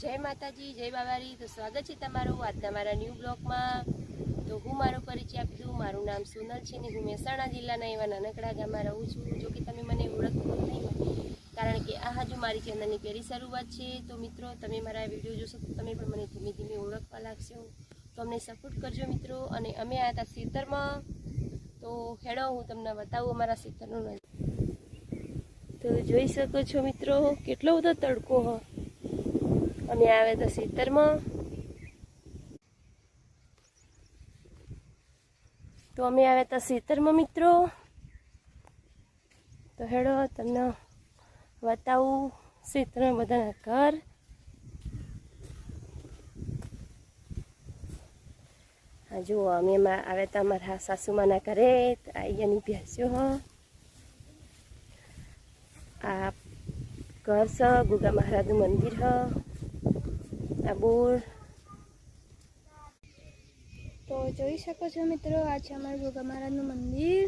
जय माताजी जय बाबारी। तो स्वागत है तमारू आज मारा न्यू ब्लॉग में। तो हूँ मारो परिचय आपी दूँ। मारू नाम सोनल है ने हूँ महेसाणा जिल्लाना एवा नानकड़ा गाममां रहूँ छूं। जो कि तमे मने ओळखता नहीं होय कारण के आ हजू मारी चेनलनी पहेली शरूआत है। तो मित्रों तमे मारा विडियो जोशो तो तमे पण मने धीमे धीमे ओळखवा लागशो। तो अमने सपोर्ट करजो मित्रों। अने अमे आया था खेतरमां। तो हेडो हूँ तमने बतावुं अमारा खेतरनो नजारो। तो जोई शको छो मित्रों केटलो बधो तड़को हो। अमे आवे तो खेतरमां। तो अमे आवे तो खेतरमां मित्रों। तो हेडो तमने बतावुं खेतरमां बधाना घर। हाँ जो अमे आवे तो अमारा सासूमाना घरे। आईयानी भैंसो हो। आ घर से गुगा महाराजनु मंदिर है। आ बोर्ड तो જોઈ શકો છો મિત્રો આ છે અમારું ગોગા મહારાજનું મંદિર।